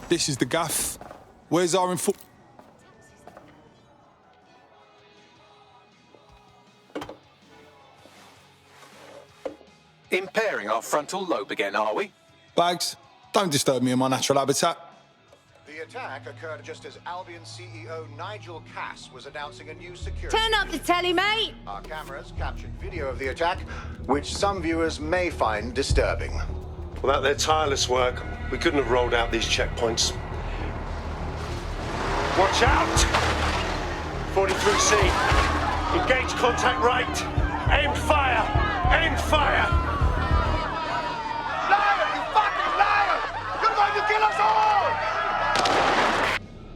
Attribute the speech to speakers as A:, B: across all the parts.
A: This is the gaff. Where's our info...
B: Impairing our frontal lobe again, are we?
A: Bags, don't disturb me in my natural habitat.
C: The attack occurred just as Albion CEO Nigel Cass was announcing a new security...
D: Turn up the telly, mate!
C: Our cameras captured video of the attack, which some viewers may find disturbing.
E: Without their tireless work, we couldn't have rolled out these checkpoints. Watch out! 43C. Engage contact right. Aim fire! Aim fire!
C: Liar, you fucking liar! You're going to kill us all!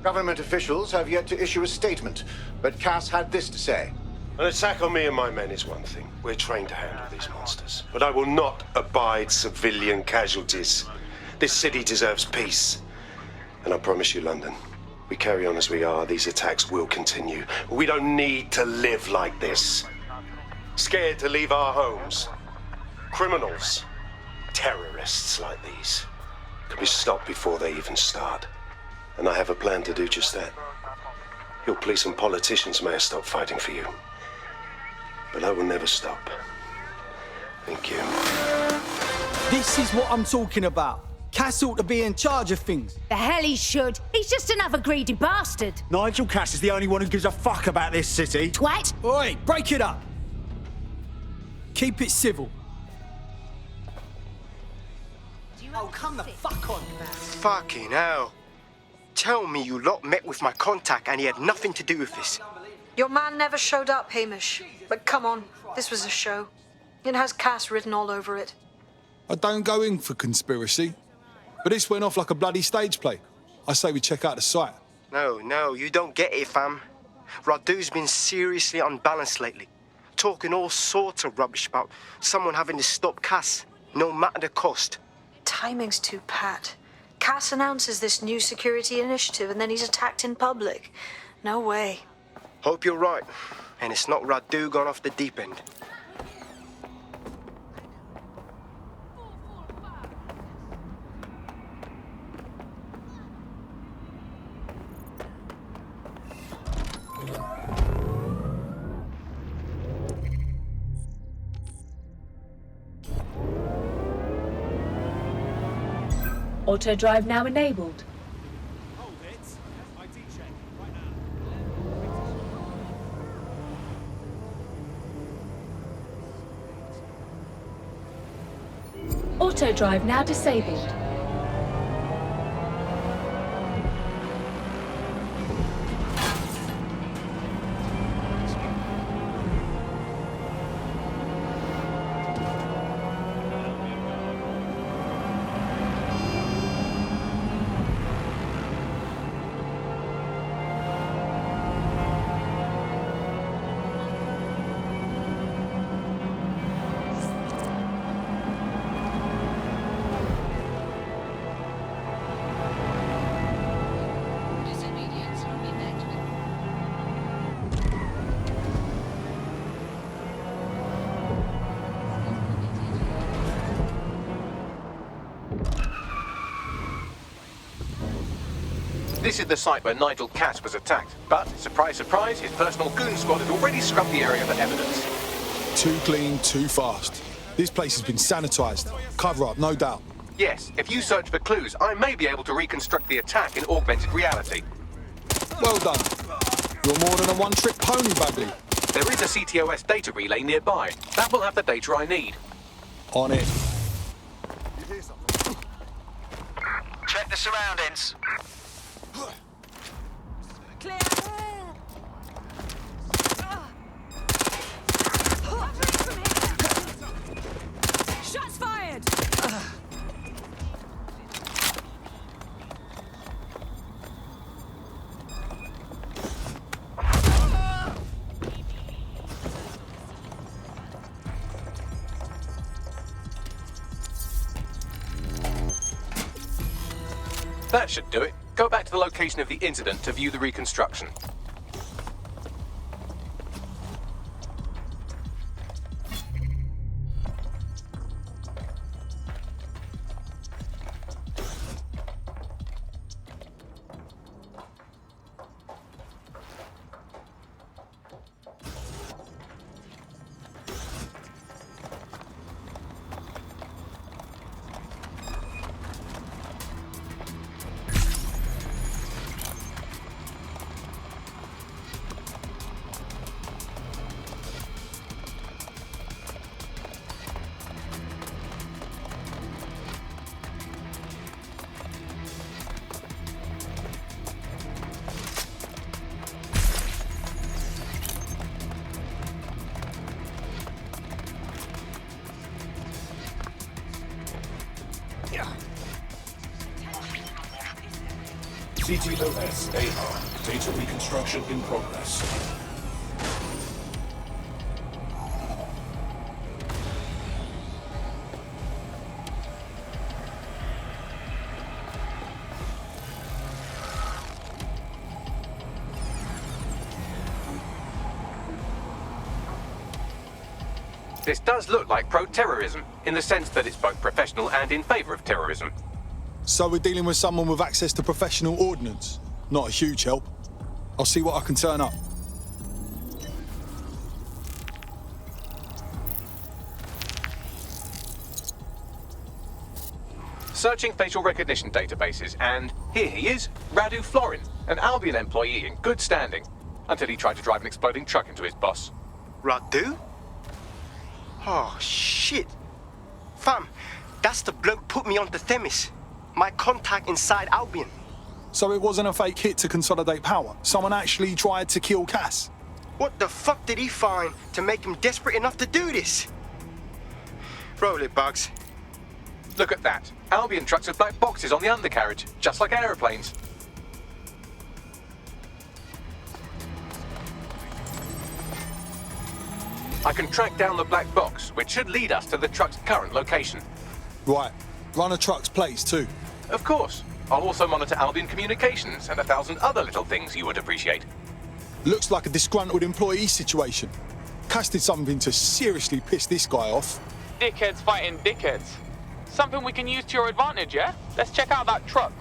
C: Government officials have yet to issue a statement, but Cass had this to say.
E: An attack on me and my men is one thing. We're trained to handle these monsters. But I will not abide civilian casualties. This city deserves peace. And I promise you, London, we carry on as we are, these attacks will continue. We don't need to live like this. Scared to leave our homes. Criminals, terrorists like these, can be stopped before they even start. And I have a plan to do just that. Your police and politicians may have stopped fighting for you. But I will never stop. Thank you.
F: This is what I'm talking about. Cass ought to be in charge of things.
D: The hell he should. He's just another greedy bastard.
G: Nigel Cass is the only one who gives a fuck about this city.
D: Twat.
F: Oi, break it up. Keep it civil. Oh, come the fuck on, man.
H: Fucking hell. Tell me you lot met with my contact and he had nothing to do with this.
I: Your man never showed up, Hamish. But come on, this was a show. It has Cass written all over it.
A: I don't go in for conspiracy, but this went off like a bloody stage play. I say we check out the site.
H: No, you don't get it, fam. Radu's been seriously unbalanced lately. Talking all sorts of rubbish about someone having to stop Cass, no matter the cost.
I: Timing's too pat. Cass announces this new security initiative and then he's attacked in public. No way.
H: Hope you're right. And it's not Radu gone off the deep end.
J: Auto drive now enabled.
G: Hold it. ID check right now.
J: Auto drive now disabled.
B: This is the site where Nigel Cass was attacked, but, surprise, surprise, his personal goon squad had already scrubbed the area for evidence.
A: Too clean, too fast. This place has been sanitised. Cover up, no doubt.
B: Yes, if you search for clues, I may be able to reconstruct the attack in augmented reality.
A: Well done. You're more than a one-trick pony, Bagley.
B: There is a CTOS data relay nearby. That will have the data I need.
A: On it.
H: Check the surroundings.
D: Clear. Shots fired.
B: That should do it. Go back to the location of the incident to view the reconstruction.
K: CTOS AR. Data reconstruction in progress.
B: This does look like pro-terrorism, in the sense that it's both professional and in favour of terrorism.
A: So we're dealing with someone with access to professional ordnance. Not a huge help. I'll see what I can turn up.
B: Searching facial recognition databases, and here he is, Radu Florin, an Albion employee in good standing, until he tried to drive an exploding truck into his boss.
H: Radu? Oh, shit. Fam, that's the bloke put me onto Themis. My contact inside Albion.
A: So it wasn't a fake hit to consolidate power? Someone actually tried to kill Cass?
H: What the fuck did he find to make him desperate enough to do this? Roll it, Bugs.
B: Look at that. Albion trucks with black boxes on the undercarriage, just like aeroplanes. I can track down the black box, which should lead us to the truck's current location.
A: Right. Run a truck's plates too.
B: Of course. I'll also monitor Albion communications and 1,000 other little things you would appreciate.
A: Looks like a disgruntled employee situation. Cass did something to seriously piss this guy off.
L: Dickheads fighting dickheads. Something we can use to your advantage, yeah? Let's check out that truck.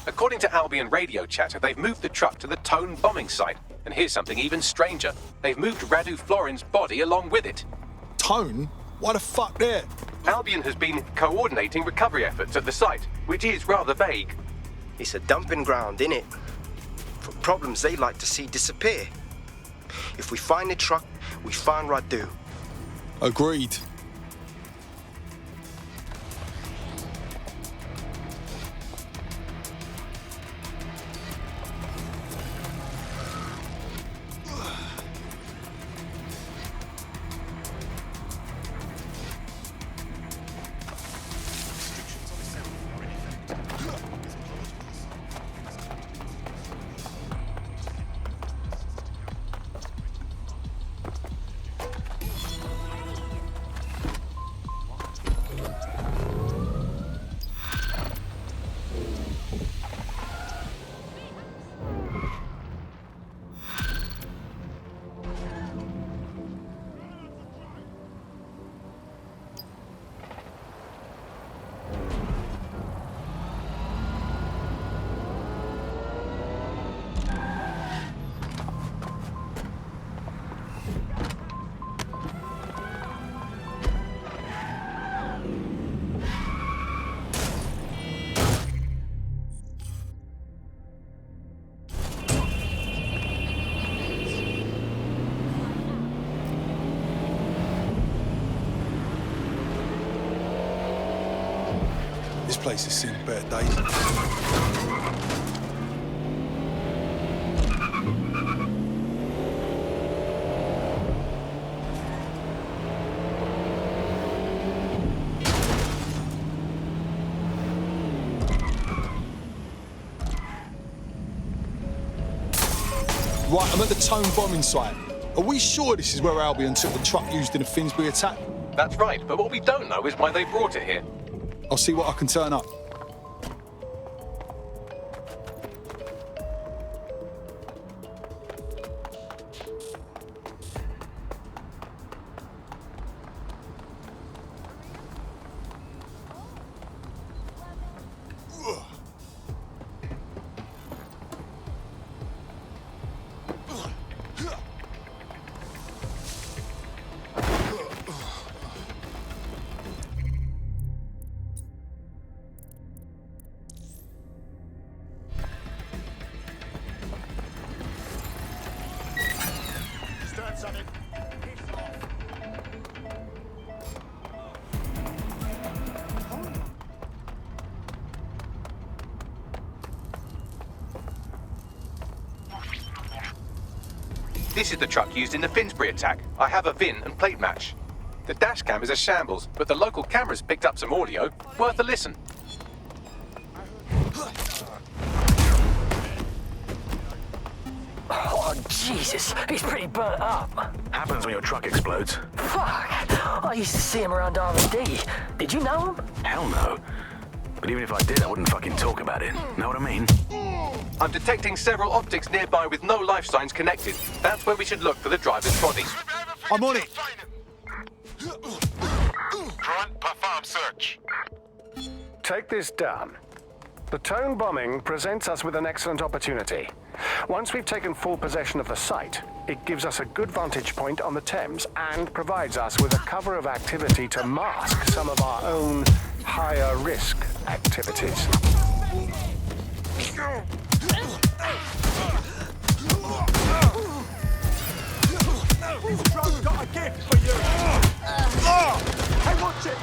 B: According to Albion radio chatter, they've moved the truck to the Tone bombing site. And here's something even stranger. They've moved Radu Florin's body along with it.
A: Tone? Why the fuck there?
B: Albion has been coordinating recovery efforts at the site, which is rather vague.
H: It's a dumping ground, innit? For problems they like to see disappear. If we find the truck, we find Radu.
A: Agreed. This place has seen better days. Right, I'm at the Tone bombing site. Are we sure this is where Albion took the truck used in the Finsbury attack?
B: That's right, but what we don't know is why they brought it here.
A: I'll see what I can turn up.
B: This is the truck used in the Finsbury attack. I have a VIN and plate match. The dash cam is a shambles, but the local cameras picked up some audio. Worth a listen.
M: Oh, Jesus, he's pretty burnt up.
K: Happens when your truck explodes.
M: Fuck, I used to see him around R&D. Did you know him?
K: Hell no. But even if I did, I wouldn't fucking talk about it. Know what I mean?
B: I'm detecting several optics nearby with no life signs connected. That's where we should look for the driver's body.
A: I'm on it.
E: Front, perform search.
N: Take this down. The Tone bombing presents us with an excellent opportunity. Once we've taken full possession of the site, it gives us a good vantage point on the Thames and provides us with a cover of activity to mask some of our own higher risk activities.
G: This truck's got a gift for you. Hey, watch it.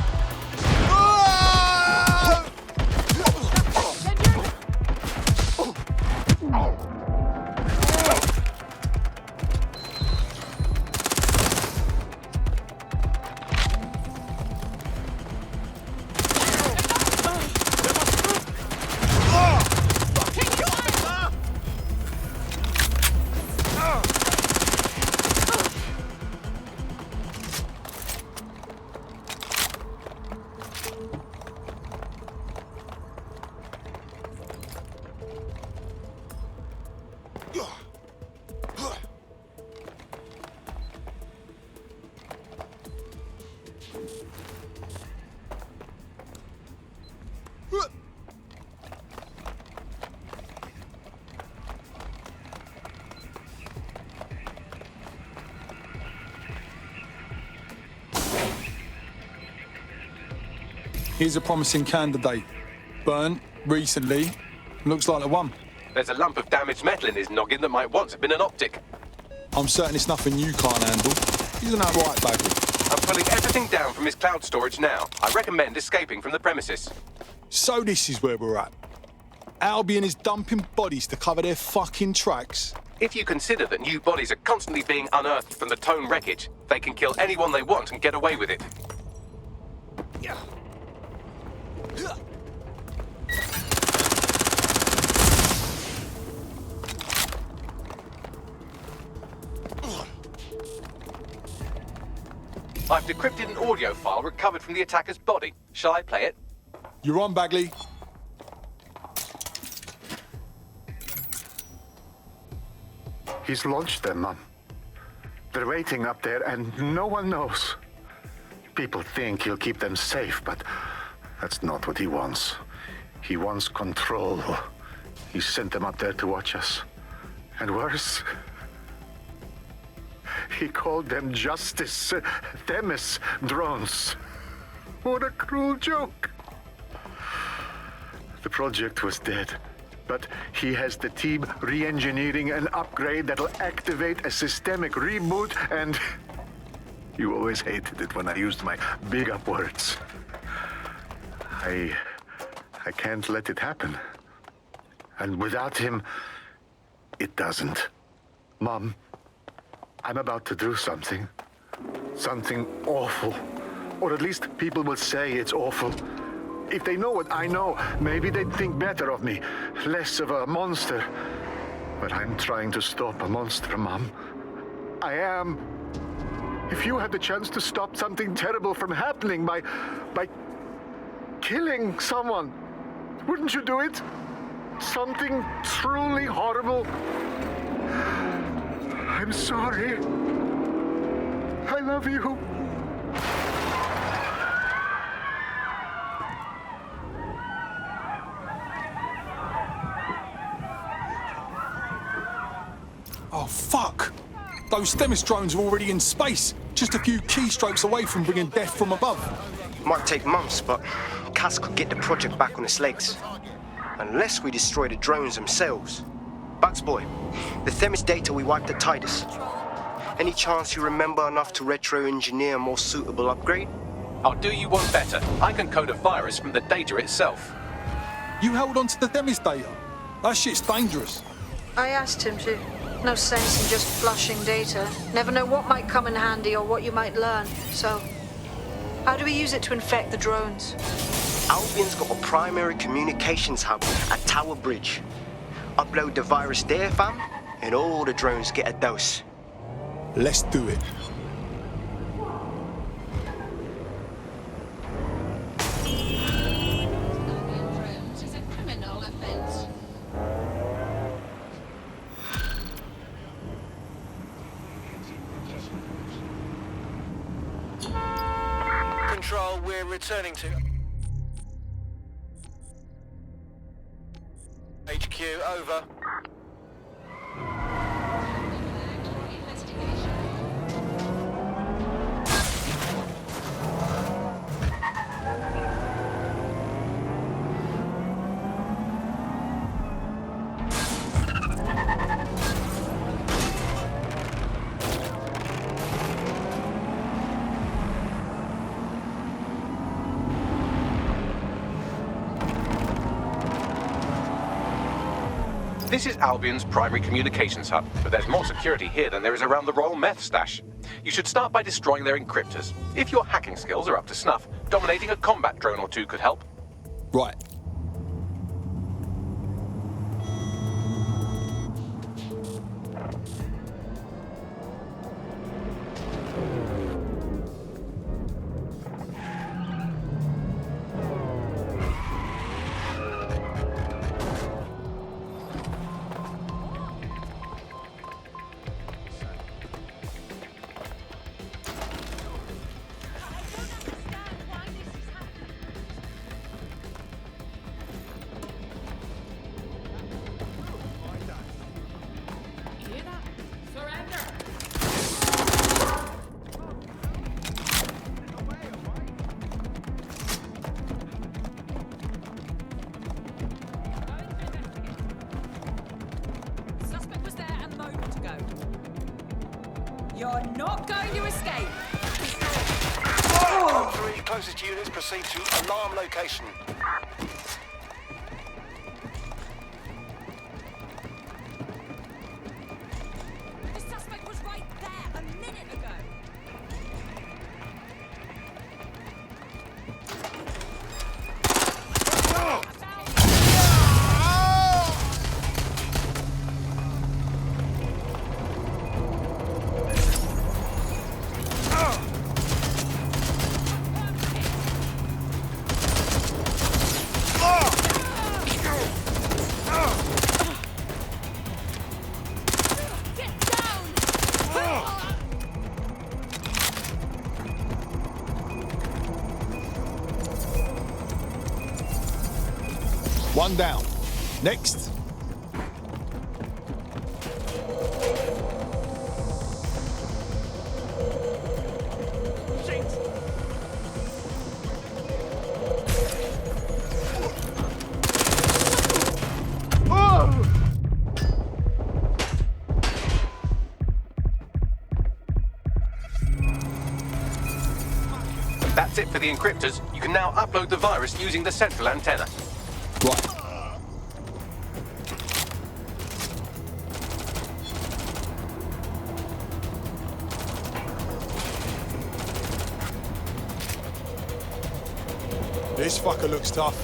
A: Here's a promising candidate. Burnt recently. Looks like the one.
B: There's a lump of damaged metal in his noggin that might once have been an optic.
A: I'm certain it's nothing you can't handle. Isn't that right, Bagley?
B: I'm pulling everything down from his cloud storage now. I recommend escaping from the premises.
A: So this is where we're at. Albion is dumping bodies to cover their fucking tracks.
B: If you consider that new bodies are constantly being unearthed from the Tone wreckage, they can kill anyone they want and get away with it. I've decrypted an audio file recovered from the attacker's body. Shall I play it?
A: You're on, Bagley.
O: He's launched them, Mum. They're waiting up there and no one knows. People think he'll keep them safe, but that's not what he wants. He wants control. He sent them up there to watch us. And worse, he called them Justice Themis drones. What a cruel joke. The project was dead, but he has the team re-engineering an upgrade that'll activate a systemic reboot, and you always hated it when I used my big up words. I can't let it happen. And without him, it doesn't. Mom, I'm about to do something. Something awful. Or at least people will say it's awful. If they know what I know, maybe they'd think better of me. Less of a monster. But I'm trying to stop a monster, Mom. I am. If you had the chance to stop something terrible from happening by killing someone, wouldn't you do it? Something truly horrible. I'm sorry. I love you.
A: Oh, fuck! Those Themis drones are already in space. Just a few keystrokes away from bringing death from above.
H: Might take months, but Cass could get the project back on its legs. Unless we destroy the drones themselves. Bugs boy, the Themis data we wiped at Titus. Any chance you remember enough to retro-engineer a more suitable upgrade?
B: I'll do you one better. I can code a virus from the data itself.
A: You held on to the Themis data? That shit's dangerous.
I: I asked him to. No sense in just flushing data. Never know what might come in handy or what you might learn. So, how do we use it to infect the drones?
H: Albion's got a primary communications hub at Tower Bridge. Upload the virus there, fam, and all the drones get a dose.
A: Let's do it.
P: Control, we're returning to HQ, over.
B: This is Albion's primary communications hub, but there's more security here than there is around the Royal Meth stash. You should start by destroying their encryptors. If your hacking skills are up to snuff, dominating a combat drone or two could help.
A: Right.
D: You're not going to escape.
P: Code 3, closest units proceed to alarm location.
D: The suspect was right there a minute ago.
A: One down. Next.
B: That's it for the encryptors. You can now upload the virus using the central antenna.
A: Right. This fucker looks tough.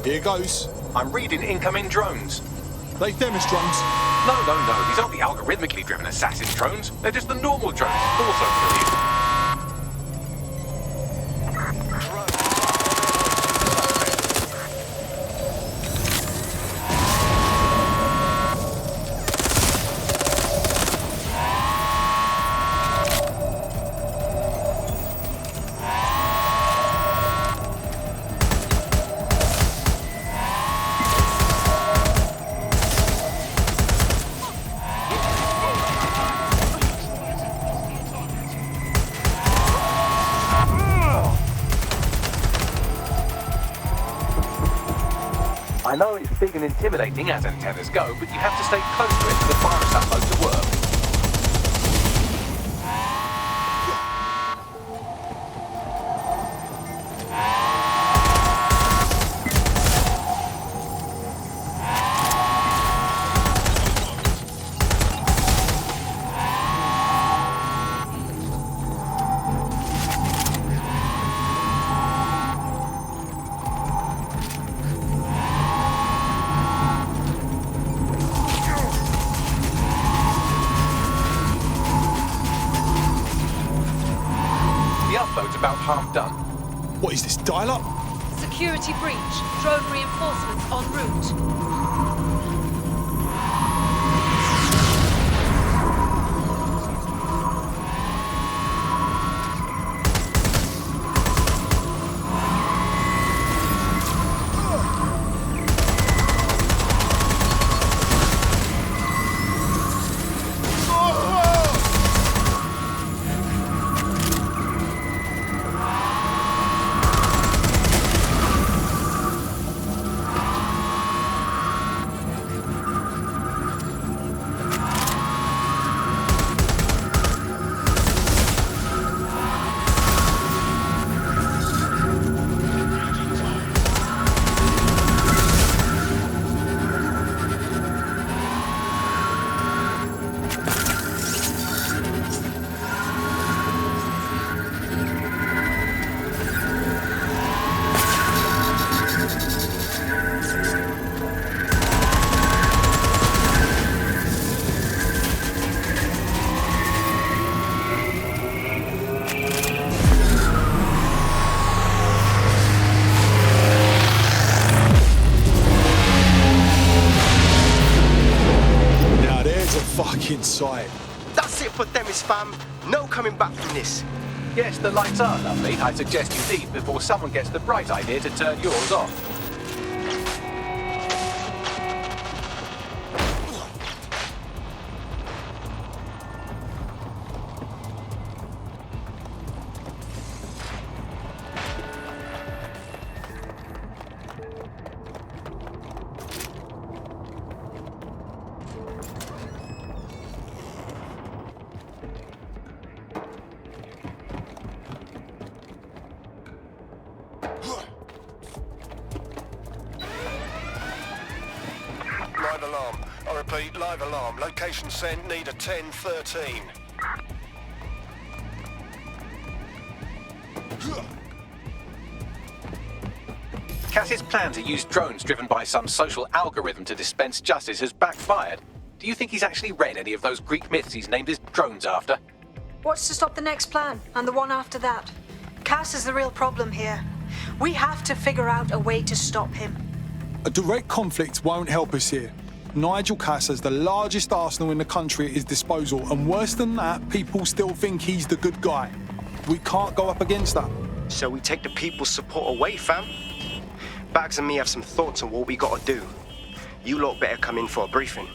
A: Here goes.
B: I'm reading incoming drones.
A: They Themis drones?
B: No. These aren't the algorithmically driven assassin drones. They're just the normal drones. Also kill you. I know it's big and intimidating as antennas go, but you have to stay close to it for the virus upload to work. about half done.
A: What is this, dial-up?
D: Security breach. Drone reinforcements en route.
A: Fucking sight.
H: That's it for Themis, fam. No coming back from this.
B: Yes, the lights are lovely. I suggest you leave before someone gets the bright idea to turn yours off.
P: Live alarm. I repeat, live alarm. Location sent, need a 1013.
B: Cass's plan to use drones driven by some social algorithm to dispense justice has backfired. Do you think he's actually read any of those Greek myths he's named his drones after?
I: What's to stop the next plan and the one after that? Cass is the real problem here. We have to figure out a way to stop him.
A: A direct conflict won't help us here. Nigel Cass has the largest arsenal in the country at his disposal, and worse than that, people still think he's the good guy. We can't go up against that.
H: So we take the people's support away, fam? Bags and me have some thoughts on what we gotta do. You lot better come in for a briefing.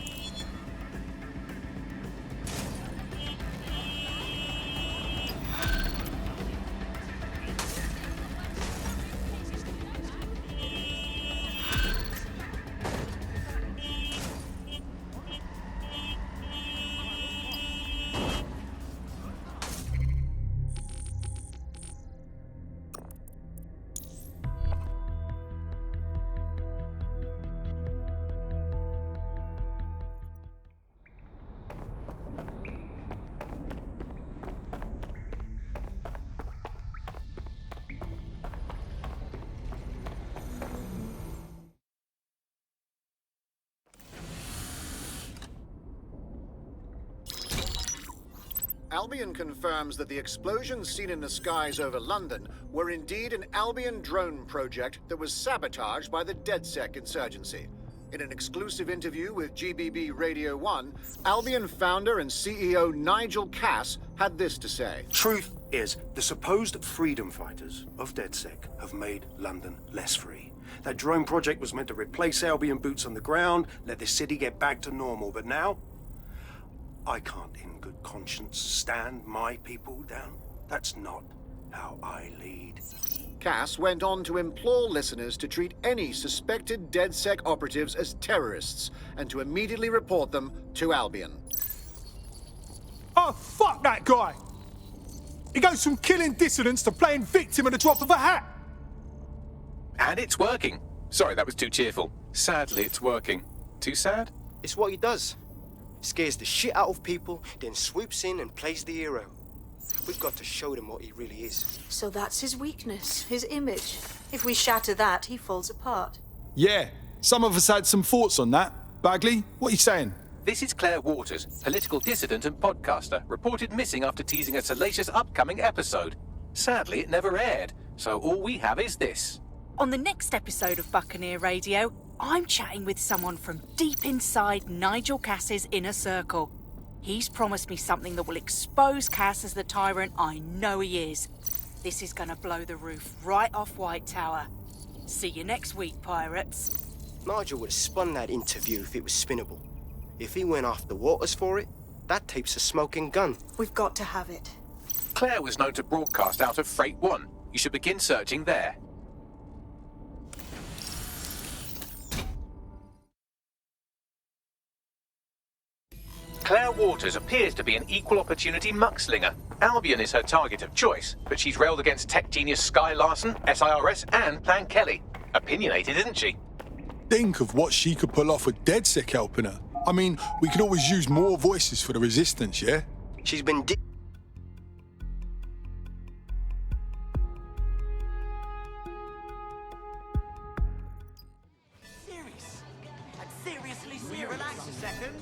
C: Albion confirms that the explosions seen in the skies over London were indeed an Albion drone project that was sabotaged by the DedSec insurgency. In an exclusive interview with GBB Radio 1, Albion founder and CEO Nigel Cass had this to say.
E: Truth is, the supposed freedom fighters of DedSec have made London less free. That drone project was meant to replace Albion boots on the ground, let the city get back to normal, but now I can't in good conscience stand my people down. That's not how I lead.
C: Cass went on to implore listeners to treat any suspected DedSec operatives as terrorists and to immediately report them to Albion.
A: Oh, fuck that guy! He goes from killing dissidents to playing victim at the drop of a hat!
B: And it's working. Sorry, that was too cheerful. Sadly, it's working. Too sad?
H: It's what he does. Scares the shit out of people, then swoops in and plays the hero. We've got to show them what he really is.
I: So that's his weakness, his image. If we shatter that, he falls apart.
A: Yeah, some of us had some thoughts on that. Bagley, what are you saying?
B: This is Claire Waters, political dissident and podcaster, reported missing after teasing a salacious upcoming episode. Sadly, it never aired, so all we have is this.
Q: On the next episode of Buccaneer Radio, I'm chatting with someone from deep inside Nigel Cass's inner circle. He's promised me something that will expose Cass as the tyrant I know he is. This is gonna blow the roof right off White Tower. See you next week, pirates.
H: Nigel would have spun that interview if it was spinnable. If he went after Waters for it, that tape's a smoking gun.
I: We've got to have it.
B: Claire was known to broadcast out of Freight 1. You should begin searching there. Claire Waters appears to be an equal opportunity muckslinger. Albion is her target of choice, but she's railed against tech genius Sky Larson, SIRS, and Plan Kelly. Opinionated, isn't she?
A: Think of what she could pull off with DedSec helping her. I mean, we could always use more voices for the resistance, yeah?
H: She's been
G: Serious? I'm seriously serious. Relax a second.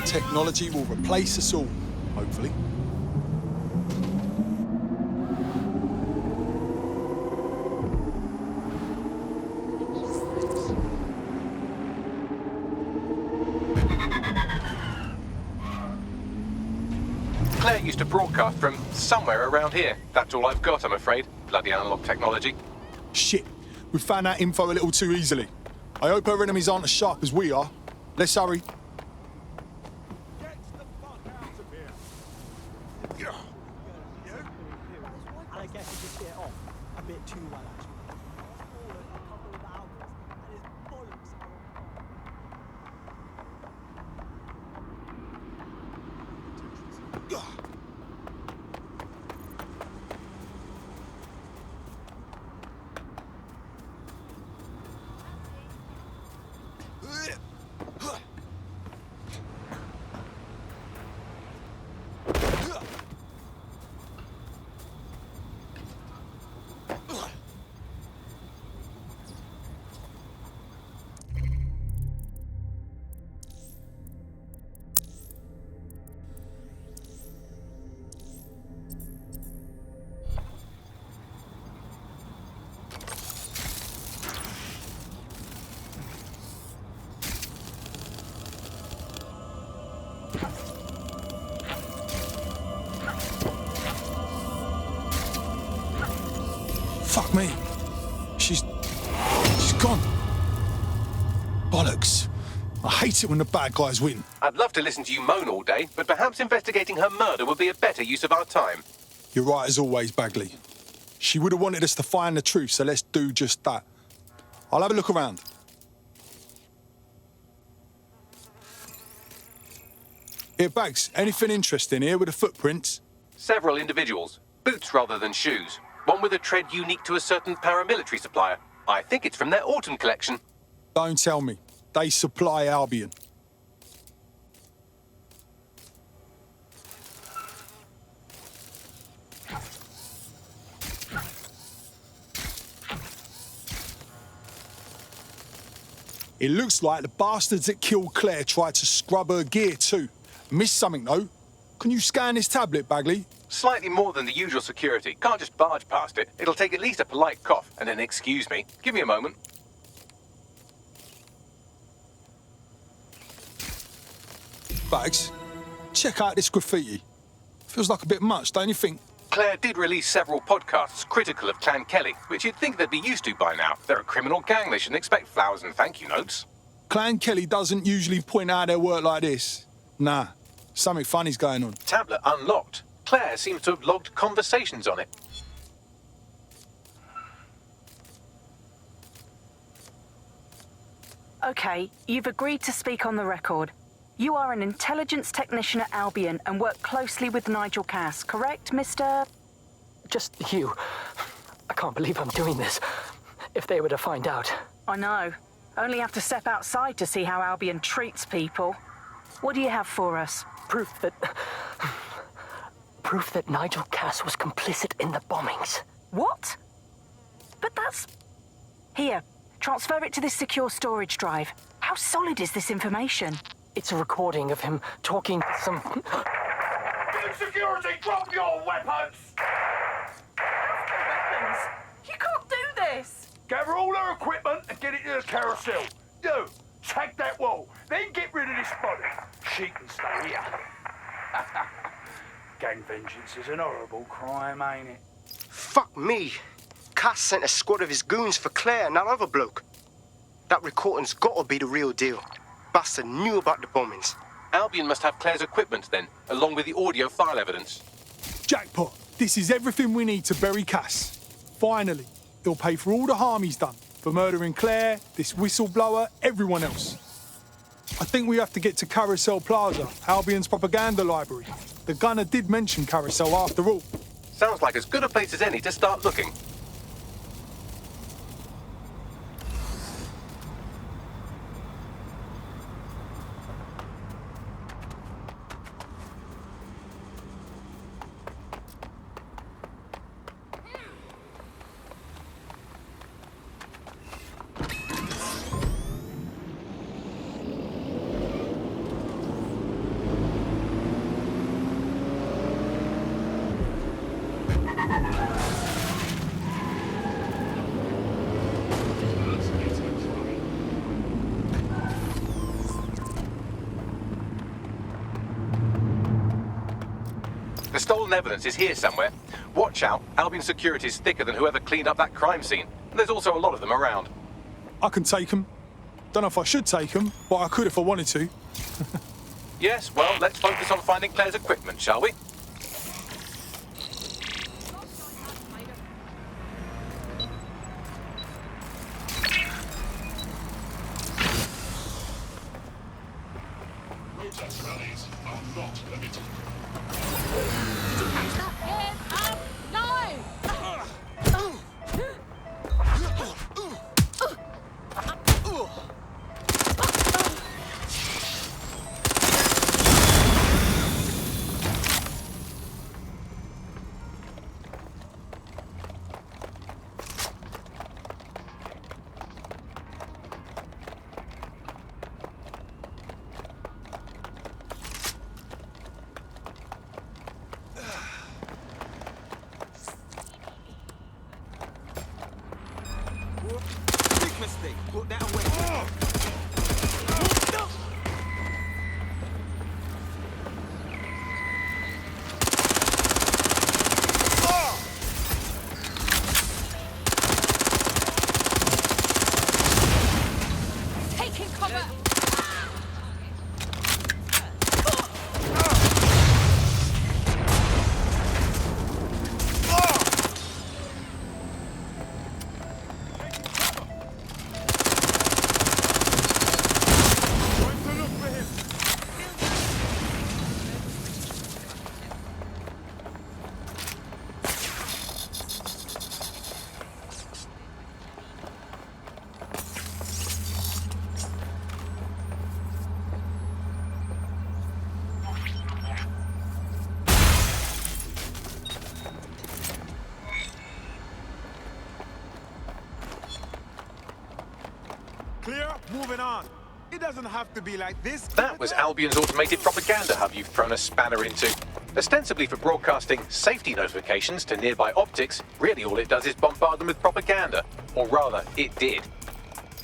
A: Technology will replace us all, hopefully.
B: Claire used to broadcast from somewhere around here. That's all I've got, I'm afraid. Bloody analog technology.
A: Shit, we found that info a little too easily. I hope her enemies aren't as sharp as we are. Let's hurry. Fuck me. She's gone. Bollocks. I hate it when the bad guys win.
B: I'd love to listen to you moan all day, but perhaps investigating her murder would be a better use of our time.
A: You're right as always, Bagley. She would have wanted us to find the truth, so let's do just that. I'll have a look around. Here, Bags, anything interesting here with the footprints?
B: Several individuals. Boots rather than shoes. One with a tread unique to a certain paramilitary supplier. I think it's from their autumn collection.
A: Don't tell me. They supply Albion. It looks like the bastards that killed Claire tried to scrub her gear too. Missed something though. Can you scan this tablet, Bagley?
B: Slightly more than the usual security. Can't just barge past it. It'll take at least a polite cough and an excuse me. Give me a moment.
A: Bags, check out this graffiti. Feels like a bit much, don't you think?
B: Claire did release several podcasts critical of Clan Kelly, which you'd think they'd be used to by now. They're a criminal gang. They shouldn't expect flowers and thank you notes.
A: Clan Kelly doesn't usually point out their work like this. Nah, something funny's going on.
B: Tablet unlocked. Claire seems to have logged conversations on it.
Q: Okay, you've agreed to speak on the record. You are an intelligence technician at Albion and work closely with Nigel Cass, correct, Mr...?
M: Just you. I can't believe I'm doing this. If they were to find out.
Q: I know. Only have to step outside to see how Albion treats people. What do you have for us?
M: Proof that Nigel Cass was complicit in the bombings.
Q: What? But that's... Here, transfer it to this secure storage drive. How solid is this information?
M: It's a recording of him talking to some...
G: Security, drop your weapons!
Q: You can't do this!
G: Gather all her equipment and get it to the carousel. You, take that wall, then get rid of this body. She can stay here. Gang vengeance is an horrible crime, ain't it?
H: Fuck me. Cass sent a squad of his goons for Claire and that other bloke. That recording's gotta be the real deal. Bastard knew about the bombings.
B: Albion must have Claire's equipment then, along with the audio file evidence.
A: Jackpot. This is everything we need to bury Cass. Finally, he'll pay for all the harm he's done. For murdering Claire, this whistleblower, everyone else. I think we have to get to Carousel Plaza, Albion's propaganda library. The gunner did mention Carousel after all.
B: Sounds like as good a place as any to start looking. The stolen evidence is here somewhere. Watch out, Albion security is thicker than whoever cleaned up that crime scene. There's also a lot of them around.
A: I can take them. Don't know if I should take them, but I could if I wanted to.
B: Yes, well, let's focus on finding Claire's equipment, shall we?
K: Protest rallies are not permitted.
G: Big mistake. Put that away.
R: Moving on. It doesn't have to be like this.
B: That was Albion's automated propaganda hub you've thrown a spanner into. Ostensibly for broadcasting safety notifications to nearby optics, really all it does is bombard them with propaganda. Or rather, it did.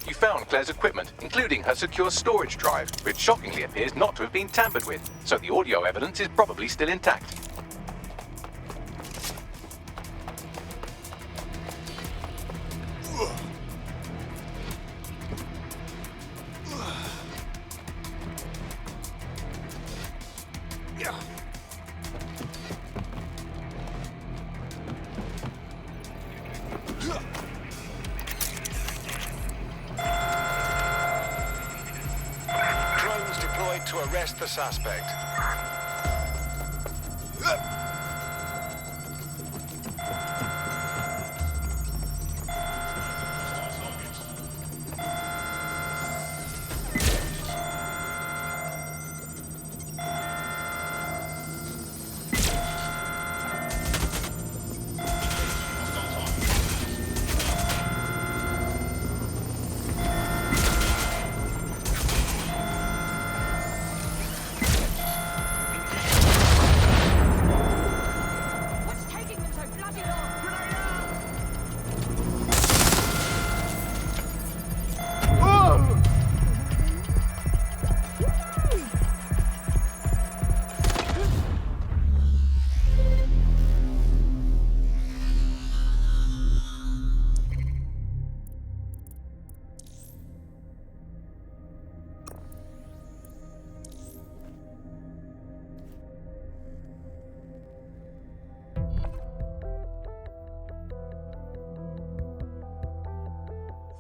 B: You found Claire's equipment, including her secure storage drive, which shockingly appears not to have been tampered with, so the audio evidence is probably still intact.
P: Drones deployed to arrest the suspect.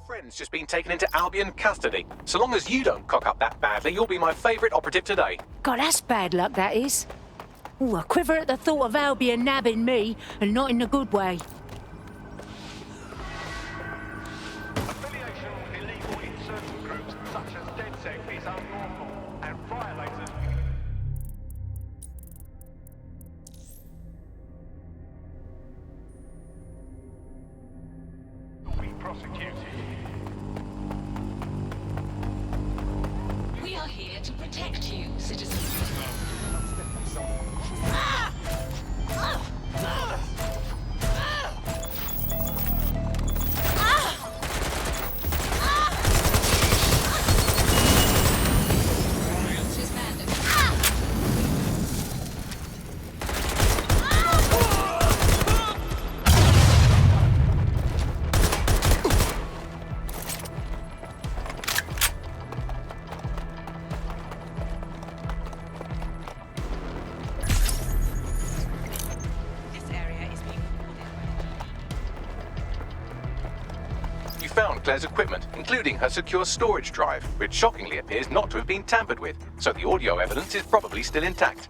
B: Friend's just been taken into Albion custody. So long as you don't cock up that badly, you'll be my favourite operative today.
S: God, that's bad luck, that is. Ooh, I quiver at the thought of Albion nabbing me, and not in a good way.
G: Affiliation with illegal insurgent groups such as DedSec is unlawful and violators will be prosecuted.
D: We are here to protect you, citizens.
B: You found Claire's equipment, including her secure storage drive, which shockingly appears not to have been tampered with, so the audio evidence is probably still intact.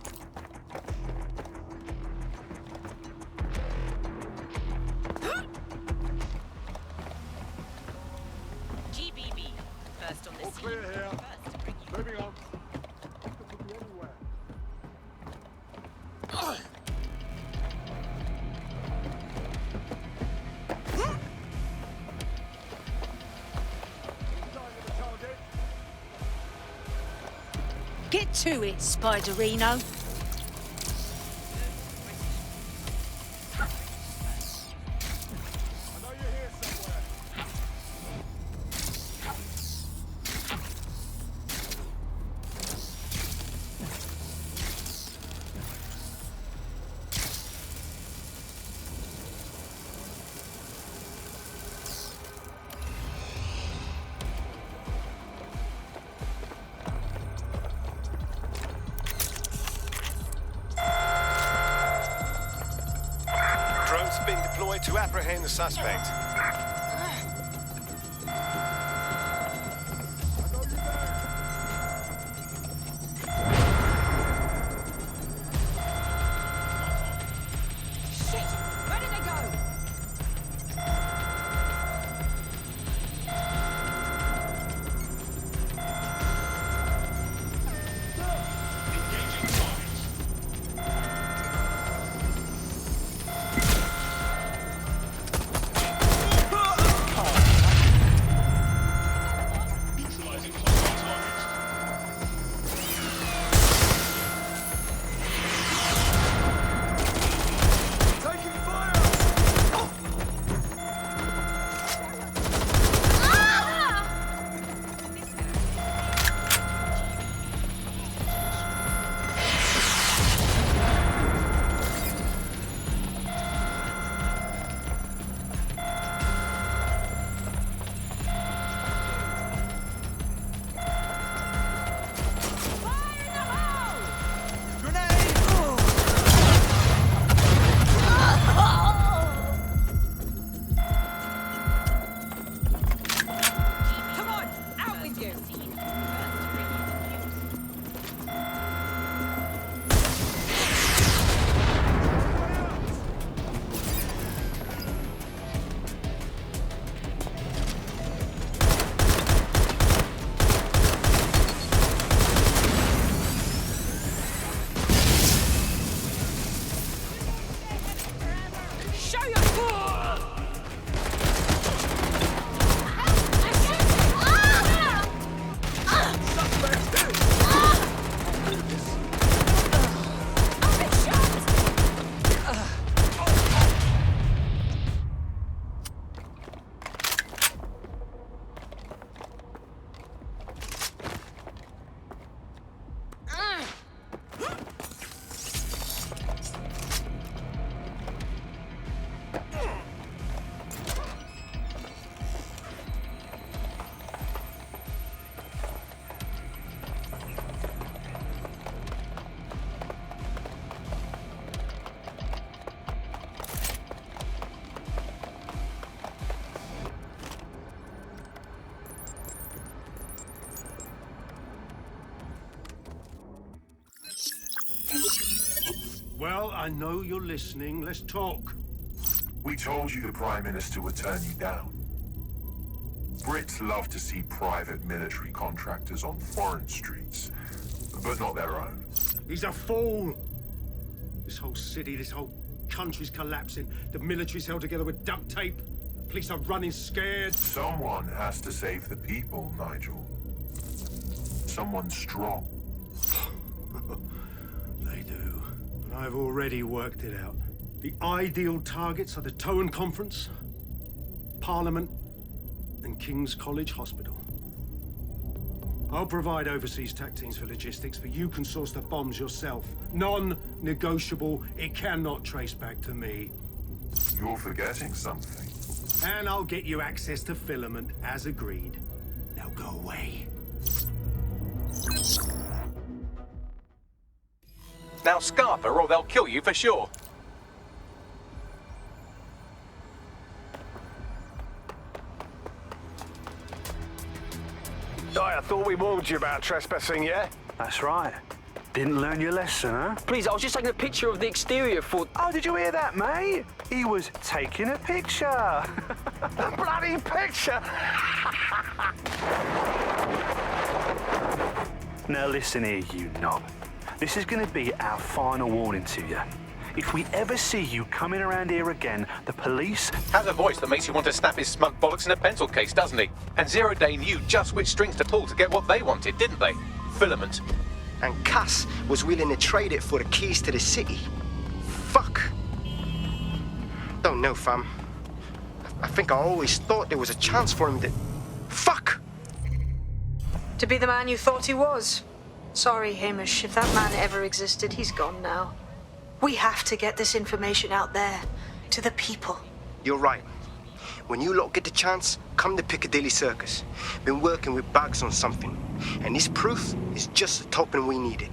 D: GBB, first on the scene.
R: Clear here. Moving on.
S: Get to it, Spiderino.
P: Drones have been deployed to apprehend the suspect.
D: Shit! Where did they go? Show you!
E: Well, I know you're listening. Let's talk.
K: We told you the Prime Minister would turn you down. Brits love to see private military contractors on foreign streets, but not their own.
E: He's a fool. This whole city, this whole country's collapsing. The military's held together with duct tape. Police are running scared.
K: Someone has to save the people, Nigel. Someone strong.
E: They do. And I've already worked it out. The ideal targets are the Towan Conference, Parliament, and King's College Hospital. I'll provide overseas tac teams for logistics, but you can source the bombs yourself. Non-negotiable. It cannot trace back to me.
K: You're forgetting something.
E: And I'll get you access to filament, as agreed. Now go away.
B: Now scarper or they'll kill you for sure.
N: I thought we warned you about trespassing, yeah? That's right. Didn't learn your lesson, huh?
M: Please, I was just taking a picture of the exterior for...
N: Oh, did you hear that, mate? He was taking a picture. A bloody picture! Now listen here, you knob. This is going to be our final warning to you. If we ever see you coming around here again, the police...
B: Has a voice that makes you want to snap his smug bollocks in a pencil case, doesn't he? And Zero Day knew just which strings to pull to get what they wanted, didn't they? Filament.
H: And Cass was willing to trade it for the keys to the city. Fuck. Don't know, fam. I think I always thought there was a chance for him to... Fuck!
I: To be the man you thought he was. Sorry, Hamish. If that man ever existed, he's gone now. We have to get this information out there, to the people.
H: You're right. When you lot get the chance, come to Piccadilly Circus. Been working with Bags on something, and this proof is just the token we needed.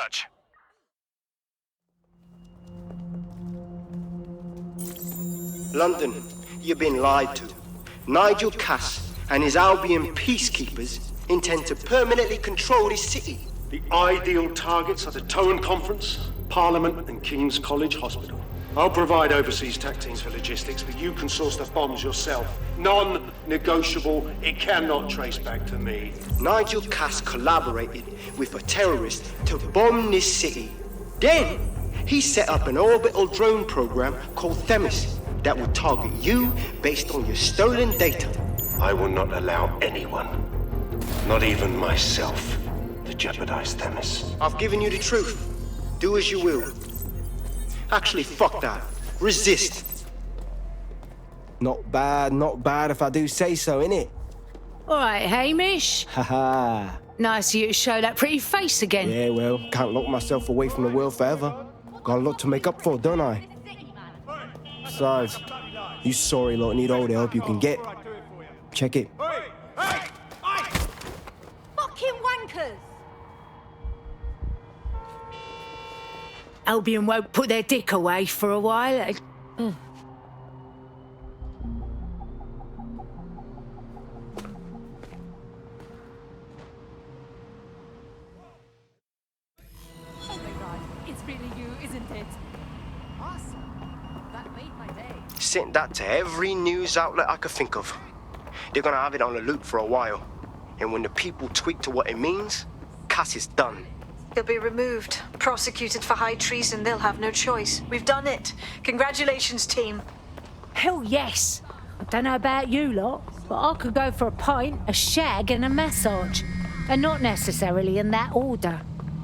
N: search.
H: London, you've been lied to. Nigel Cass and his Albion peacekeepers intend to permanently control this city.
E: The ideal targets are the Towan Conference, Parliament, and King's College Hospital. I'll provide overseas tech teams for logistics, but you can source the bombs yourself. Non-negotiable. It cannot trace back to me.
H: Nigel Cass collaborated with a terrorist to bomb this city. Then, he set up an orbital drone program called Themis that will target you based on your stolen data.
E: I will not allow anyone, not even myself, to jeopardize Themis.
H: I've given you the truth. Do as you will. Actually, fuck that. Resist.
T: Not bad if I do say so, innit?
S: All right, Hamish.
T: Haha.
S: Nice of you to show that pretty face again.
T: Yeah, well, can't lock myself away from the world forever. Got a lot to make up for, don't I? Besides, you sorry lot need all the help you can get. Check it.
D: Fucking wankers!
S: Albion won't put their dick away for a while.
D: Oh my god, it's really you, isn't it? Awesome. That made my day.
H: Sent that to every news outlet I could think of. They're gonna have it on the loop for a while. And when the people tweak to what it means, Cass is done.
I: He'll be removed, prosecuted for high treason. They'll have no choice. We've done it. Congratulations, team.
S: Hell yes. I don't know about you lot, but I could go for a pint, a shag and a massage. And not necessarily in that order.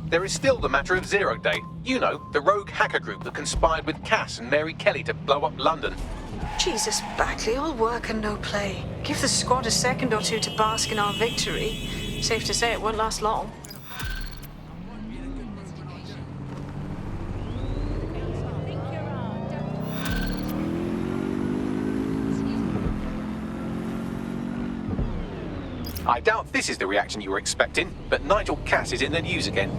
B: There is still the matter of Zero Day. You know, the rogue hacker group that conspired with Cass and Mary Kelly to blow up London.
I: Jesus, Bagley, all work and no play. Give the squad a second or two to bask in our victory. Safe to say it won't last long.
B: I doubt this is the reaction you were expecting, but Nigel Cass is in the news again.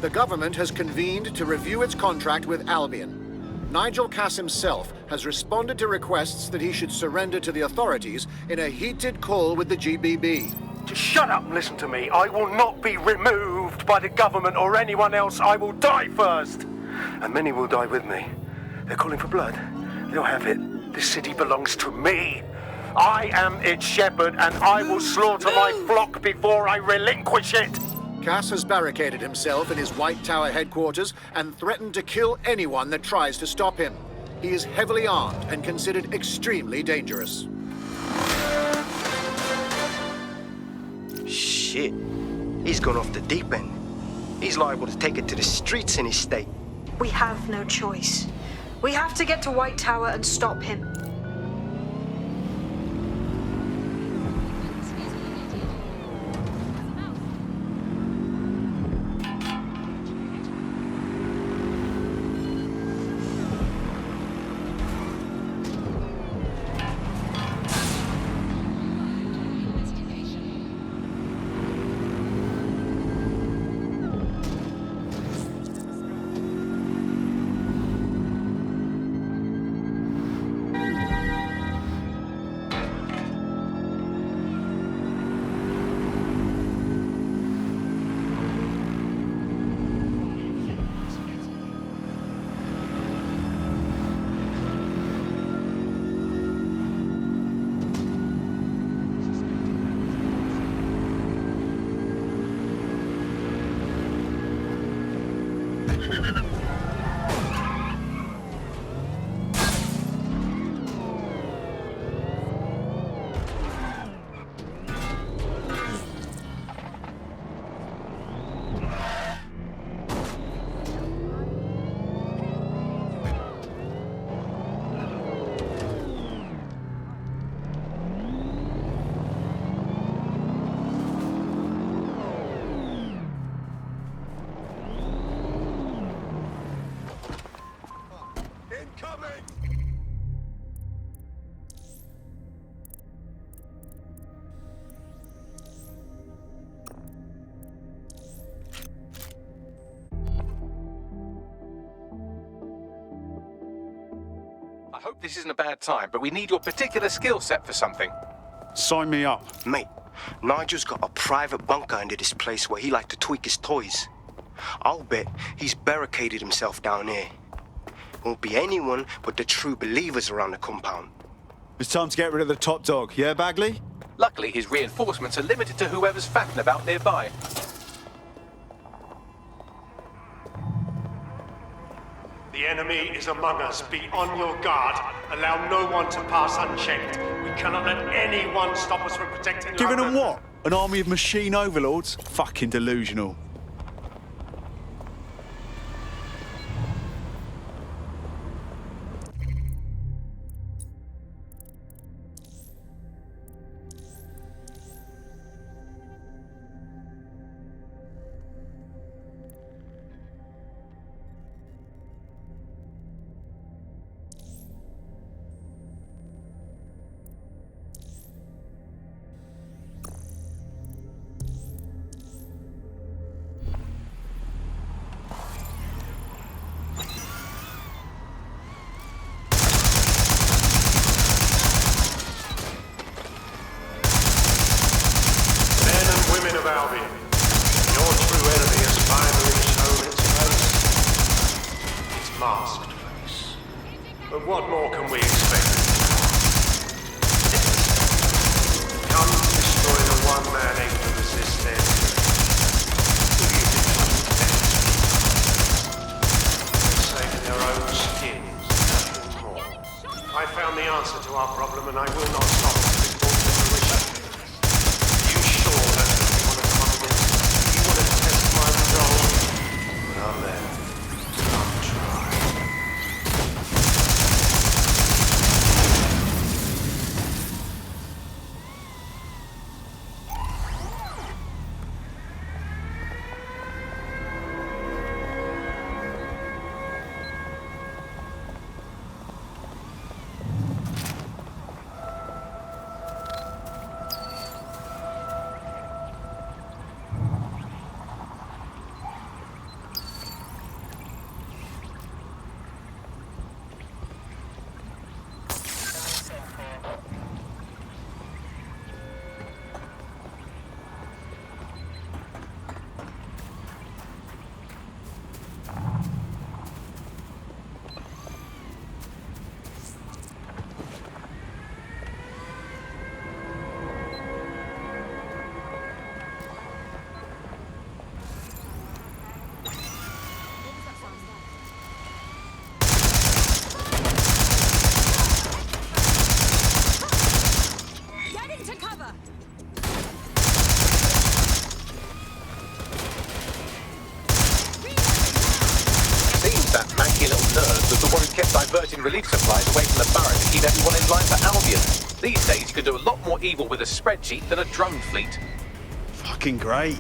C: The government has convened to review its contract with Albion. Nigel Cass himself has responded to requests that he should surrender to the authorities in a heated call with the GBB.
N: Just shut up and listen to me. I will not be removed by the government or anyone else. I will die first. And many will die with me. They're calling for blood. They'll have it. This city belongs to me. I am its shepherd, and I will slaughter my flock before I relinquish it.
C: Cass has barricaded himself in his White Tower headquarters and threatened to kill anyone that tries to stop him. He is heavily armed and considered extremely dangerous.
H: Shit. He's gone off the deep end. He's liable to take it to the streets in his state.
I: We have no choice. We have to get to White Tower and stop him.
B: hope this isn't a bad time, but we need your particular skill set for something.
O: Sign me up.
H: Mate, Nigel's got a private bunker under this place where he likes to tweak his toys. I'll bet he's barricaded himself down here. Won't be anyone but the true believers around the compound.
O: It's time to get rid of the top dog, yeah, Bagley?
B: Luckily, his reinforcements are limited to whoever's fatting about nearby.
E: The enemy is among us. Be on your guard. Allow no one to pass unchecked. We cannot let anyone stop us from protecting
O: Giving
E: London.
O: them what? An army of machine overlords? Fucking delusional.
E: Of Albion, your true enemy has finally shown its face. Its masked face. But what more can we expect? Come to destroy the one man able to resist their who you did just save their own skins, nothing more. I found the answer to our problem, and I will not stop until it's brought to fruition. You sure that's what you want to come up against? You want to test my resolve? Well then, come try.
B: Diverting relief supplies away from the barrack to keep everyone in line for Albion. These days, you can do a lot more evil with a spreadsheet than a drone fleet.
O: Fucking great.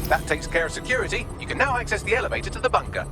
B: That takes care of security. You can now access the elevator to the bunker.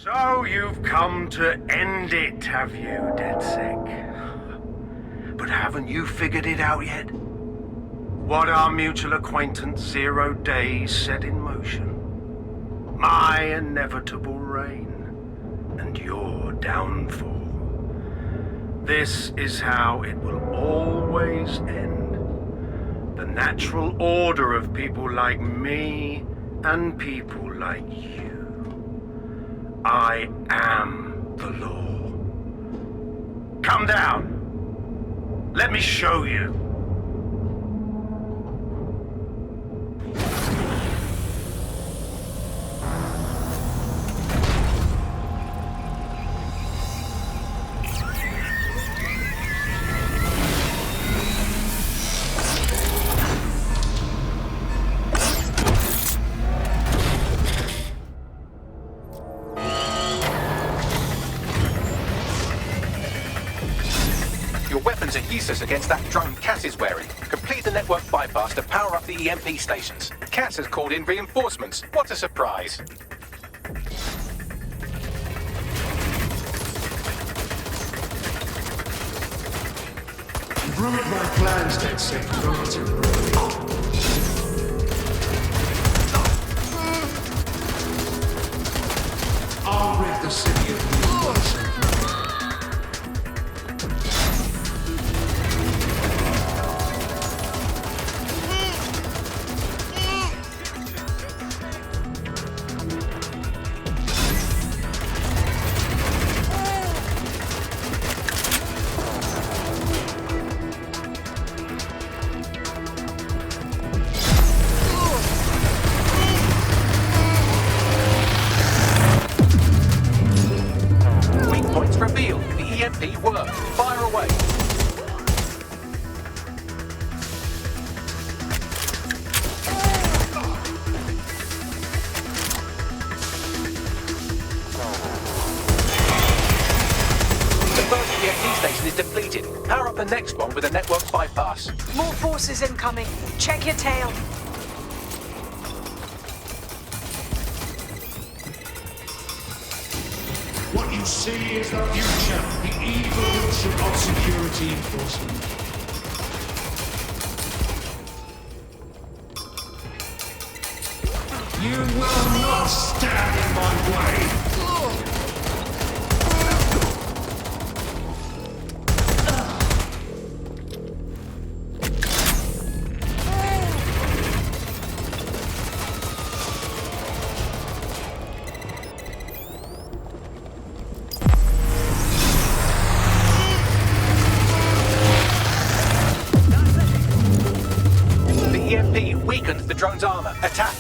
E: So you've come to end it, have you, DedSec? But haven't you figured it out yet? What our mutual acquaintance 0 Days set in motion? My inevitable reign and your downfall. This is how it will always end. The natural order of people like me and people like you. I am the law. Come down. Let me show you.
B: Weapons are useless against that drone Cass is wearing. Complete the network bypass to power up the EMP stations. Cass has called in reinforcements. What a surprise.
O: You've ruined my plans, DedSec. Far too early. I'll rid the city of you.
B: EMP work. Fire away. The first EMP station is depleted. Power up the next one with a network bypass.
I: More forces incoming. Check your tail.
O: What you see is the future, the evolution of security enforcement. You will not stand in my way!
B: EMP weakens the drone's armor. Attack!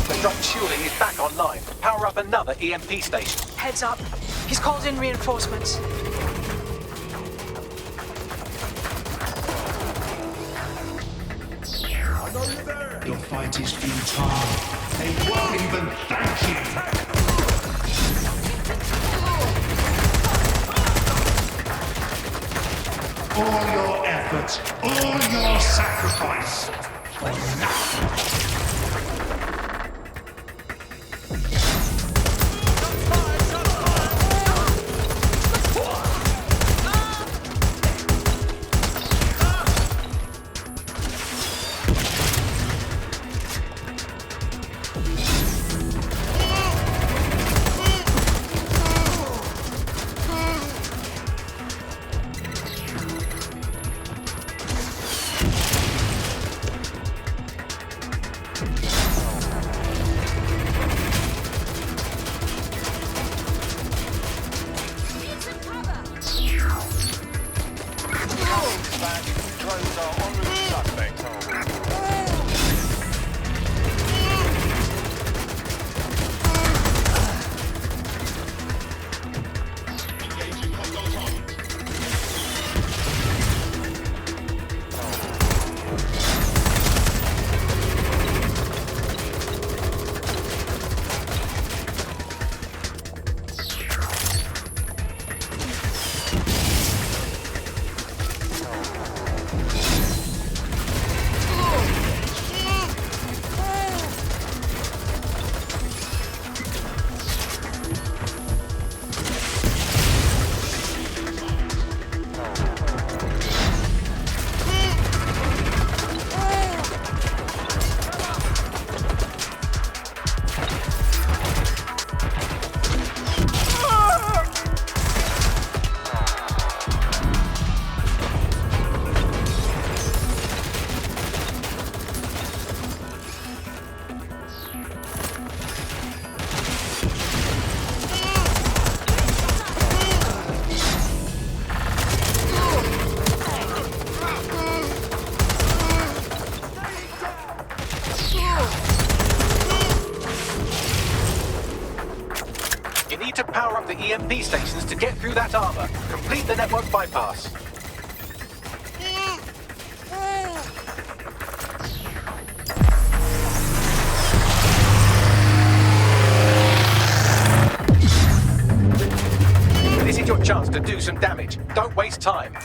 B: The drone shielding is back online. Power up another EMP station.
I: Heads up. He's called in reinforcements.
O: Your fight is futile. They won't even thank you. All your efforts, all your sacrifice, for nothing.
P: Drones are en route suspect.
B: You need to power up the EMP stations to get through that armor. Complete the network bypass. This is your chance to do some damage. Don't waste time.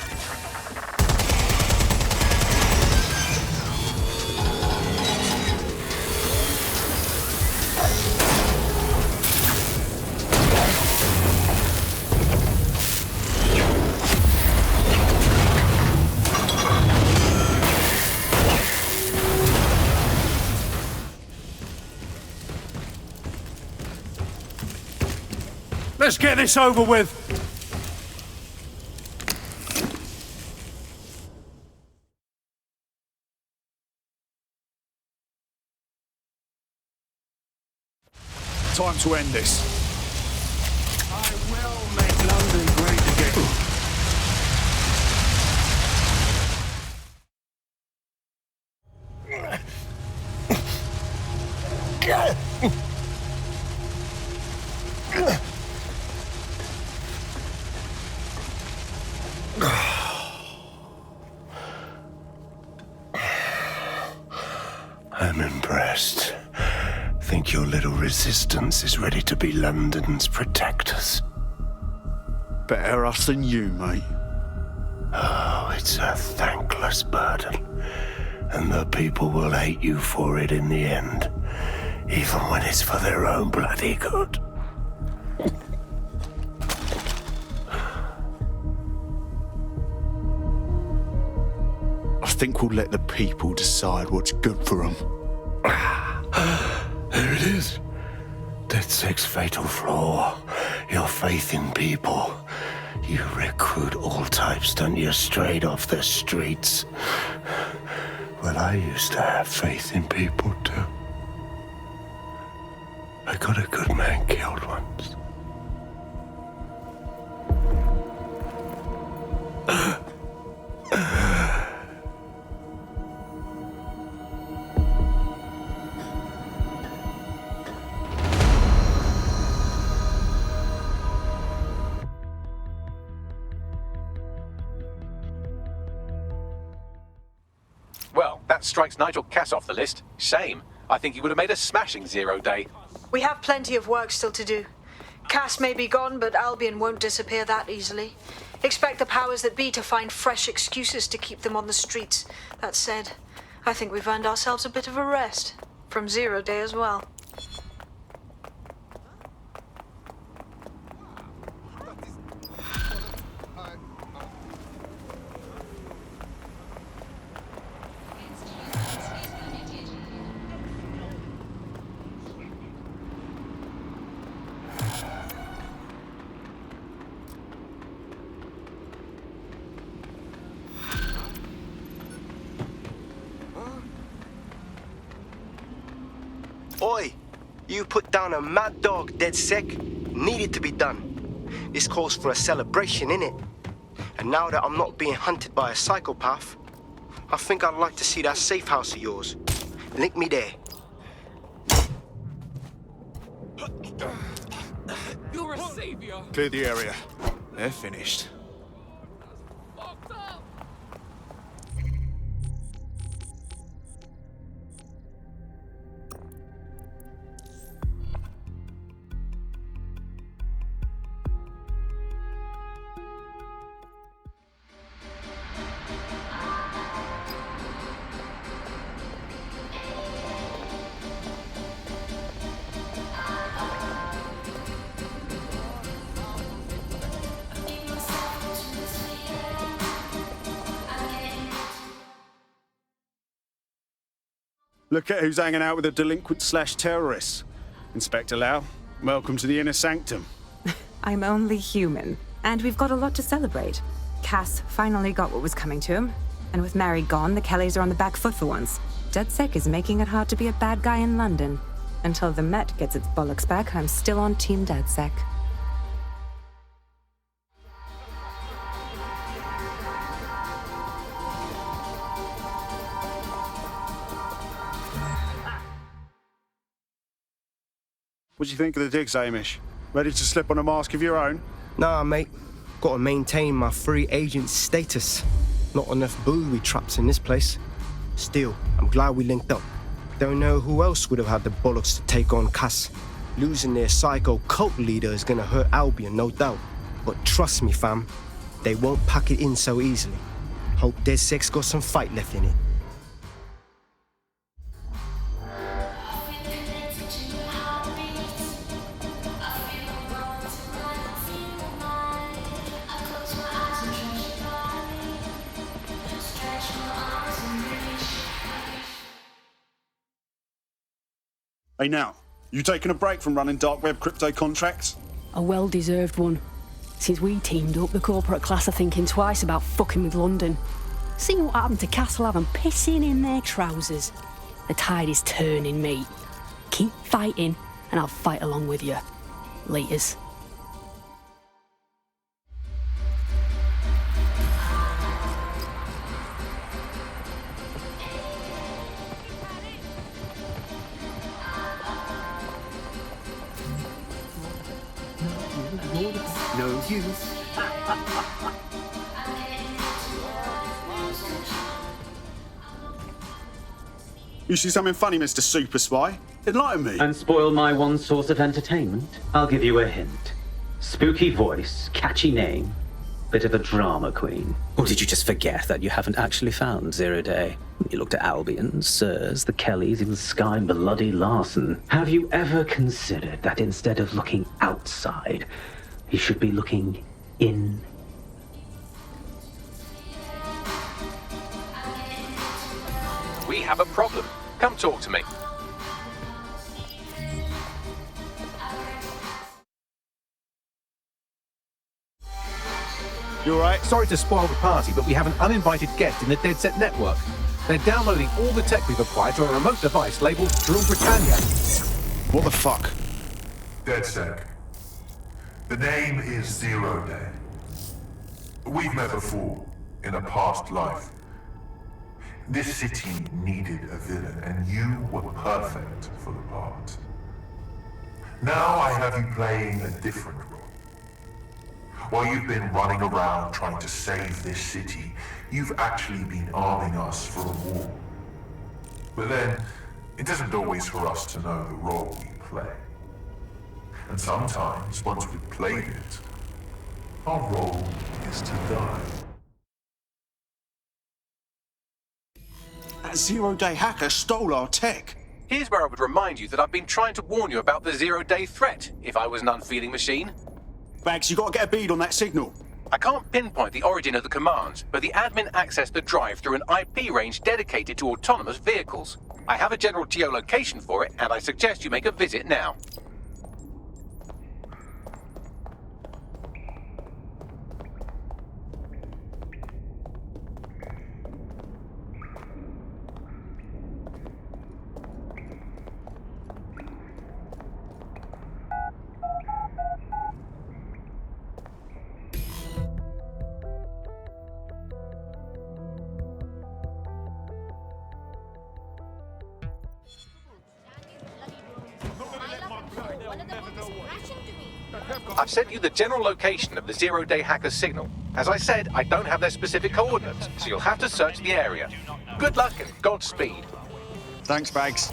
G: Let's get this over with. Time to end this. I will make London great again.
E: I'm impressed. Think your little resistance is ready to be London's protectors?
G: Better us than you, mate.
E: Oh, it's a thankless burden. And the people will hate you for it in the end. Even when it's for their own bloody good.
G: I think we'll let the people decide what's good for them.
E: There it is. DedSec's fatal flaw. Your faith in people. You recruit all types, don't you, straight off the streets. Well, I used to have faith in people, too. I got a good man killed once.
B: Well, that strikes Nigel Cass off the list. Shame. I think he would have made a smashing 0 day.
I: We have plenty of work still to do. Cass may be gone, but Albion won't disappear that easily. Expect the powers that be to find fresh excuses to keep them on the streets. That said, I think we've earned ourselves a bit of a rest. From 0 day as well.
H: Oi, you put down a mad dog, DedSec. Needed to be done. This calls for a celebration, innit? And now that I'm not being hunted by a psychopath, I think I'd like to see that safe house of yours. Link me there.
L: You're a savior.
R: Clear the area. They're finished.
U: Look at who's hanging out with the delinquent/terrorists. Inspector Lau, welcome to the inner sanctum.
V: I'm only human, and we've got a lot to celebrate. Cass finally got what was coming to him, and with Mary gone, the Kellys are on the back foot for once. DedSec is making it hard to be a bad guy in London. Until the Met gets its bollocks back, I'm still on Team DedSec.
U: What do you think of the digs, Hamish? Ready to slip on a mask of your own?
T: Nah, mate. Gotta maintain my free agent status. Not enough booby traps in this place. Still, I'm glad we linked up. Don't know who else would have had the bollocks to take on Cass. Losing their psycho cult leader is gonna hurt Albion, no doubt. But trust me, fam, they won't pack it in so easily. Hope DedSec's got some fight left in it.
U: Hey now, you taking a break from running dark web crypto contracts?
W: A well-deserved one. Since we teamed up, the corporate class are thinking twice about fucking with London. See what happened to Castlehaven pissing in their trousers. The tide is turning, mate. Keep fighting, and I'll fight along with you. Laters.
O: No use.
U: You see something funny, Mr. Super Spy? Enlighten me.
X: And spoil my one source of entertainment? I'll give you a hint. Spooky voice, catchy name, bit of a drama queen. Or did you just forget that you haven't actually found Zero Day? You looked at Albion, Sirs, the Kellys, even Sky Bloody Larson. Have you ever considered that instead of looking outside, you should be looking in?
B: We have a problem. Come talk to me.
Y: You alright? Sorry to spoil the party, but we have an uninvited guest in the DedSec network. They're downloading all the tech we've acquired to a remote device labeled Drill Britannia.
U: What the fuck?
K: DedSec. The name is Zero Day. We've met before, in a past life. This city needed a villain, and you were perfect for the part. Now I have you playing a different role. While you've been running around trying to save this city, you've actually been arming us for a war. But then, it isn't always for us to know the role we play. And sometimes, once we've played it, our role is to die.
U: That zero-day hacker stole our tech.
B: Here's where I would remind you that I've been trying to warn you about the zero-day threat, if I was an unfeeling machine.
U: Bags, you gotta get a bead on that signal.
B: I can't pinpoint the origin of the commands, but the admin accessed the drive through an IP range dedicated to autonomous vehicles. I have a general geolocation for it, and I suggest you make a visit now. I've sent you the general location of the zero-day hacker's signal. As I said, I don't have their specific coordinates, so you'll have to search the area. Good luck and Godspeed.
A: Thanks, Bags.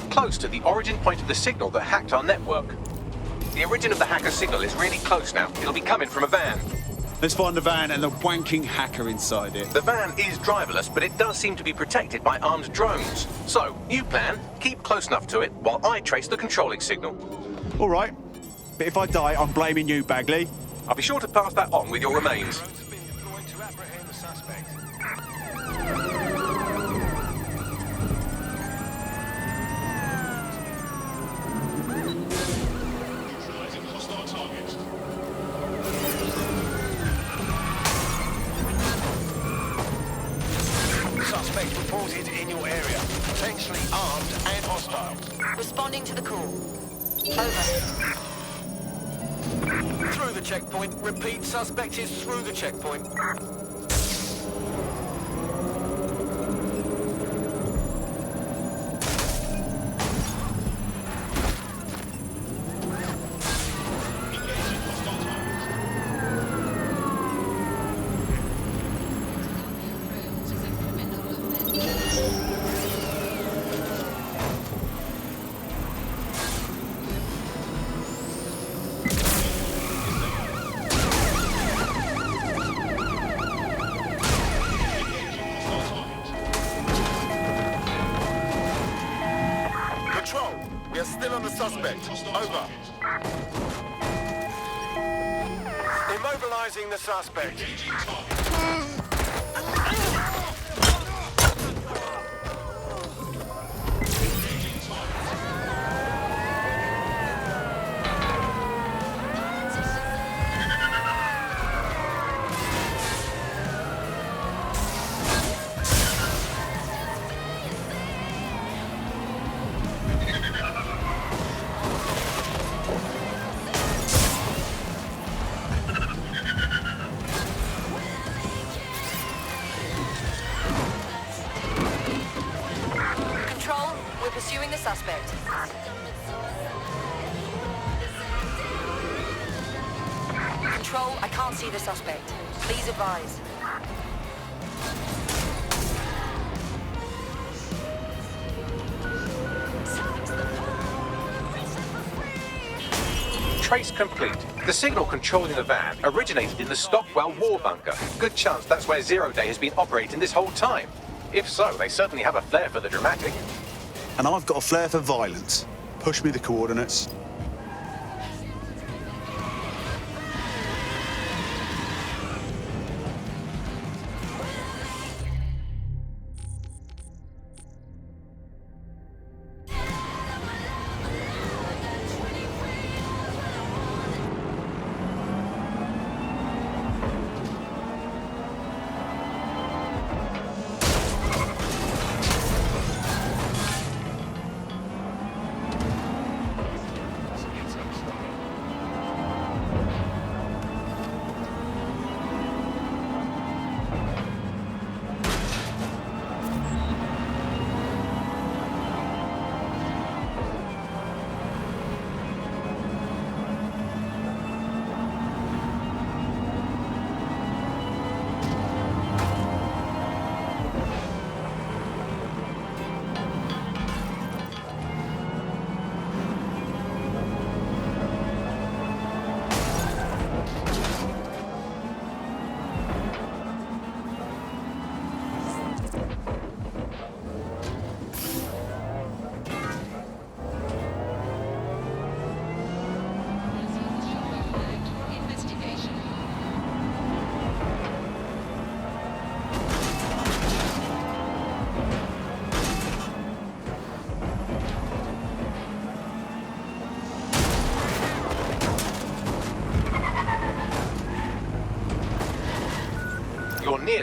B: Close to the origin point of the signal that hacked our network. The origin of the hacker's signal is really close now. It'll be coming from a van.
A: Let's find the van and the wanking hacker inside it.
B: The van is driverless, but it does seem to be protected by armed drones. So, new plan, keep close enough to it while I trace the controlling signal.
A: All right. But if I die, I'm blaming you, Bagley.
B: I'll be sure to pass that on with your remains.
P: Suspect reported in your area. Potentially armed and hostile.
F: Responding to the call. Over.
P: Through the checkpoint. Repeat, suspect is through the checkpoint. We are still on the suspect. Over. Immobilizing the suspect.
F: We're pursuing the suspect. Control, I can't see the suspect. Please advise.
B: Trace complete. The signal controlling the van originated in the Stockwell war bunker. Good chance that's where Zero Day has been operating this whole time. If so, they certainly have a flair for the dramatic.
A: And I've got a flair for violence. Push me the coordinates.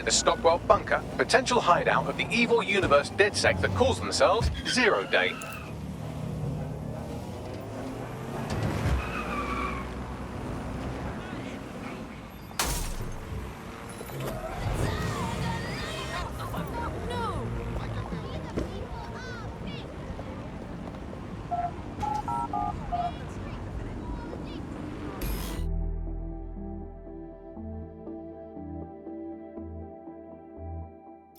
B: the Stockwell bunker, potential hideout of the evil universe DedSec that calls themselves Zero Day.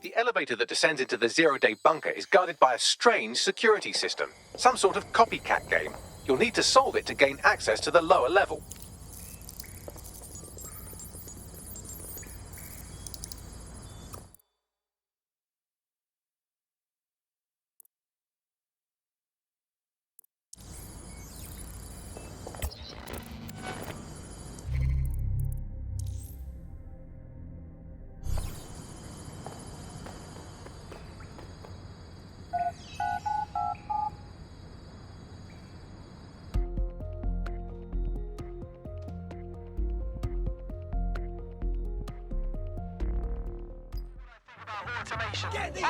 B: The elevator that descends into the Zero-Day bunker is guarded by a strange security system, some sort of copycat game. You'll need to solve it to gain access to the lower level.
G: Get these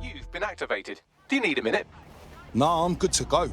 B: You've been activated. Do you need a minute?
R: Nah, I'm good to go.